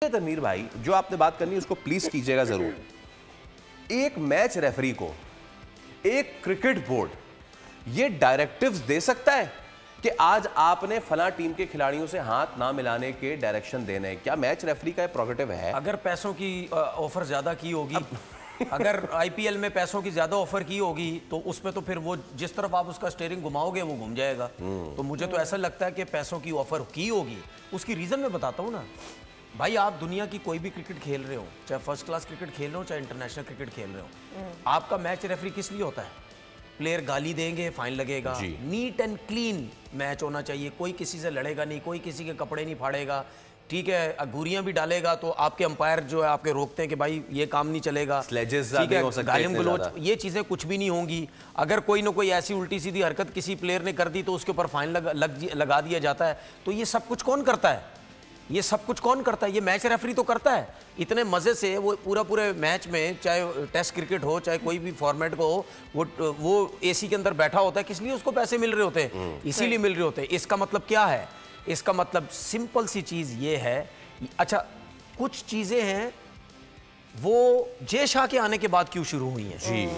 तनवीर भाई, जो आपने बात करनी है उसको प्लीज कीजिएगा जरूर। एक मैच रेफरी को एक क्रिकेट बोर्ड ये डायरेक्टिव्स दे सकता है कि आज आपने फला टीम के खिलाड़ियों से हाथ ना मिलाने के डायरेक्शन देने हैं? क्या मैच रेफरी का प्रोगेटिव है? अगर पैसों की ऑफर ज्यादा की होगी अगर आईपीएल में पैसों की ज्यादा ऑफर की होगी तो उसमें तो फिर वो जिस तरफ आप उसका स्टीयरिंग घुमाओगे वो घूम जाएगा। तो मुझे तो ऐसा लगता है कि पैसों की ऑफर की होगी। उसकी रीजन मैं बताता हूँ ना भाई, आप दुनिया की कोई भी क्रिकेट खेल रहे हो, चाहे फर्स्ट क्लास क्रिकेट खेल रहे हो चाहे इंटरनेशनल क्रिकेट खेल रहे हो, आपका मैच रेफरी किस लिए होता है? प्लेयर गाली देंगे, फाइन लगेगा, नीट एंड क्लीन मैच होना चाहिए, कोई किसी से लड़ेगा नहीं, कोई किसी के कपड़े नहीं फाड़ेगा, ठीक है, घूरियां भी डालेगा तो आपके अंपायर जो है आपके रोकते हैं कि भाई ये काम नहीं चलेगा, ठीक है, गालिम गलोच, ये चीजें कुछ भी नहीं होंगी। अगर कोई ना कोई ऐसी उल्टी सीधी हरकत किसी प्लेयर ने कर दी तो उसके ऊपर फाइन लगा दिया जाता है। तो ये सब कुछ कौन करता है? ये सब कुछ कौन करता है? ये मैच रेफरी तो करता है। इतने मजे से वो पूरे मैच में, चाहे टेस्ट क्रिकेट हो चाहे कोई भी फॉर्मेट को हो, वो एसी के अंदर बैठा होता है। किस लिए उसको पैसे मिल रहे होते हैं? इसीलिए मिल रहे होते हैं। इसका मतलब क्या है? इसका मतलब सिंपल सी चीज ये है। अच्छा, कुछ चीजें हैं वो जय शाह के आने के बाद क्यों शुरू हुई हैं जी,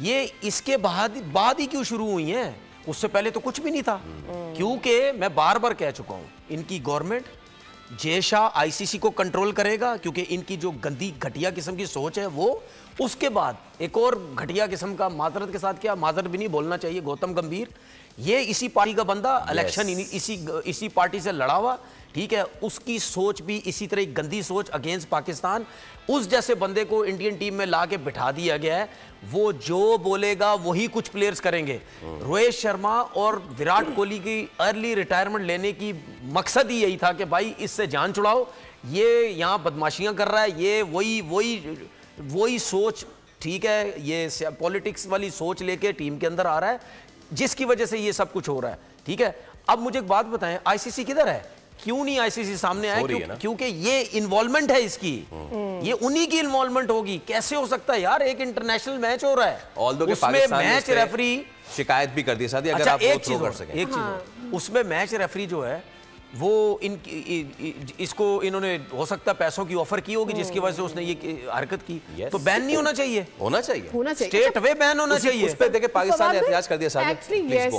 ये इसके बाद ही क्यों शुरू हुई हैं? उससे पहले तो कुछ भी नहीं था। क्योंकि मैं बार बार कह चुका हूं, इनकी गवर्नमेंट, जय शाह आईसीसी को कंट्रोल करेगा क्योंकि इनकी जो गंदी घटिया किस्म की सोच है वो। उसके बाद एक और घटिया किस्म का, माजरत के साथ, क्या माजरत भी नहीं बोलना चाहिए, गौतम गंभीर, ये इसी पार्टी का बंदा, इलेक्शन इसी पार्टी से लड़ा हुआ, ठीक है, उसकी सोच भी इसी तरह गंदी सोच अगेंस्ट पाकिस्तान। उस जैसे बंदे को इंडियन टीम में ला के बिठा दिया गया है। वो जो बोलेगा वही कुछ प्लेयर्स करेंगे। रोहित शर्मा और विराट कोहली की अर्ली रिटायरमेंट लेने की मकसद ही यही था कि भाई इससे जान छुड़ाओ, ये यहाँ बदमाशियां कर रहा है, ये वही सोच, ठीक है, ये पॉलिटिक्स वाली सोच लेके टीम के अंदर आ रहा है, जिसकी वजह से ये सब कुछ हो रहा है, ठीक है। अब मुझे एक बात बताएं, आईसीसी किधर है? क्यों नहीं आईसीसी सामने आया? क्योंकि ये इन्वॉल्वमेंट है इसकी, ये उन्हीं की इन्वॉल्वमेंट होगी। कैसे हो सकता है यार, एक इंटरनेशनल मैच हो रहा है, उसमें मैच रेफरी शिकायत भी कर दी साथी, अगर आप एक चीज उसमें मैच रेफरी जो है वो इसको इन्होंने हो सकता है पैसों की ऑफर की होगी जिसकी वजह से उसने ये हरकत की। तो बैन नहीं होना चाहिए, होना चाहिए, स्टेट वे बैन होना चाहिए। उस पे देखिए पाकिस्तान ने एहतजाज कर दिया।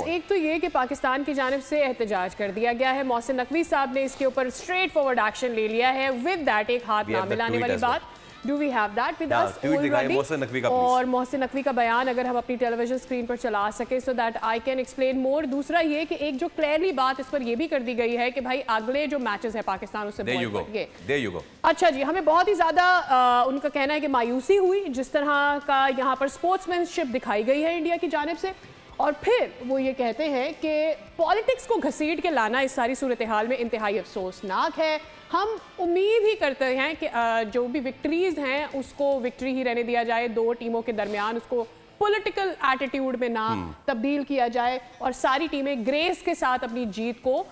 एक तो ये कि पाकिस्तान की जानिब से एहतजाज कर दिया गया है, मोहसिन नकवी साहब ने इसके ऊपर स्ट्रेट फॉरवर्ड एक्शन ले लिया है। विद दैट एक हाथ ना मिलाने वाली बात, do we have that with us already? और मोहसिन नकवी का बयान अगर हम अपनी टेलीविजन स्क्रीन पर चला सके so that I can explain more. दूसरा ये कि एक जो क्लियरली बात इस पर ये भी कर दी गई है कि भाई अगले जो मैचेस है पाकिस्तान उससे बहुत। अच्छा जी, हमें बहुत ही ज्यादा उनका कहना है कि मायूसी हुई जिस तरह का यहाँ पर स्पोर्ट्समैनशिप दिखाई गई है इंडिया की जानिब से। और फिर वो ये कहते हैं कि पॉलिटिक्स को घसीट के लाना इस सारी सूरत हाल में इंतहाई अफसोसनाक है। हम उम्मीद ही करते हैं कि जो भी विक्ट्रीज हैं उसको विक्ट्री ही रहने दिया जाए, दो टीमों के दरमियान उसको पॉलिटिकल एटीट्यूड में ना तब्दील किया जाए और सारी टीमें ग्रेस के साथ अपनी जीत को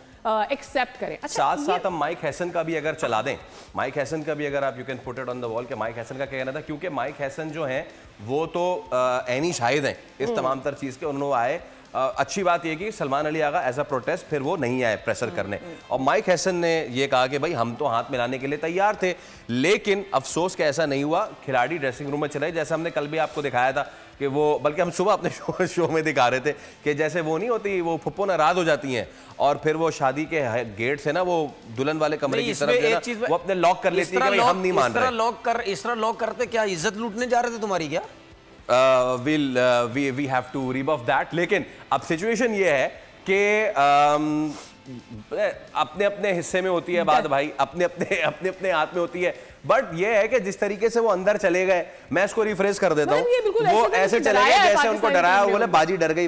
एक्सेप्ट करें। अच्छा, साथ साथ हम माइक हैसन का भी अगर चला दें, माइक हैसन का भी अगर आप you can put it on the wall कि माइक हैसन का क्या कहना था, क्योंकि माइक हैसन जो है वो तो ऐनी शाहिद हैं इस तमाम तर चीज़ के। उन्होंने आए, अच्छी बात यह कि Salman Ali Agha as a protest फिर वो नहीं आए प्रेशर करने, और माइक हैसन ने ये कहा कि भाई हम तो हाथ मिलाने के लिए तैयार थे, लेकिन अफसोस कि ऐसा नहीं हुआ। खिलाड़ी ड्रेसिंग रूम में चले, जैसे हमने कल भी आपको दिखाया था कि वो, बल्कि हम सुबह अपने शो में दिखा रहे थे कि जैसे वो नहीं होती, वो फुप्पो नाराज हो जाती हैं और फिर वो शादी के गेट से ना वो दुल्हन वाले कमरे की तरफ वो अपने लॉक कर लेती है कि हम नहीं मान रहे। इस तरह लॉक करते क्या इज्जत लूटने जा रहे थे तुम्हारी क्या? we have to rebuff that। लेकिन अब सिचुएशन ये है कि अपने अपने हिस्से में होती है बात भाई, अपने अपने हाथ में होती है। बट ये है कि जिस तरीके से वो अंदर चले गए, मैं इसको रिफ्रेश कर देता हूँ, वो ऐसे चले गए जैसे उनको डराया, बोले बाजी डर गई,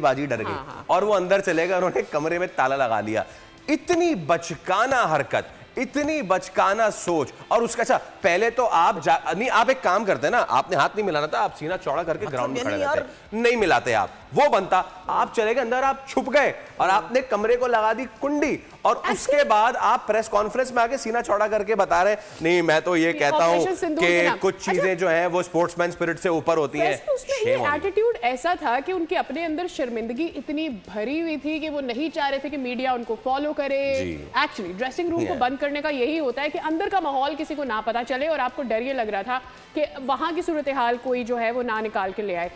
और वो अंदर चले गए, उन्होंने कमरे में ताला लगा लिया। इतनी बचकाना हरकत, इतनी बचकाना सोच। और उसका अच्छा, पहले तो आप नहीं, आप एक काम करते ना, आपने हाथ नहीं मिलाना था, आप सीना चौड़ा करके ग्राउंड में खड़े रहते, नहीं मिलाते आप, वो बनता। आप चले गए अंदर, आप छुप गए और आपने कमरे को लगा दी कुंडी और उसके बाद आप प्रेस कॉन्फ्रेंस में आके सीना चौड़ा करके बता रहे नहीं मैं तो ये कहता हूं कि कुछ चीजें जो हैं वो स्पोर्ट्समैन स्पिरिट से ऊपर होती हैं। ये एटीट्यूड ऐसा था कि उनके अपने अंदर शर्मिंदगी इतनी भरी हुई थी कि वो नहीं चाह रहे थे कि मीडिया उनको फॉलो करे। एक्चुअली ड्रेसिंग रूम को बंद करने का यही होता है कि अंदर का माहौल किसी को ना पता चले, और आपको डर ये लग रहा था कि वहां की सूरत हाल कोई जो है वो ना निकाल के ले आए।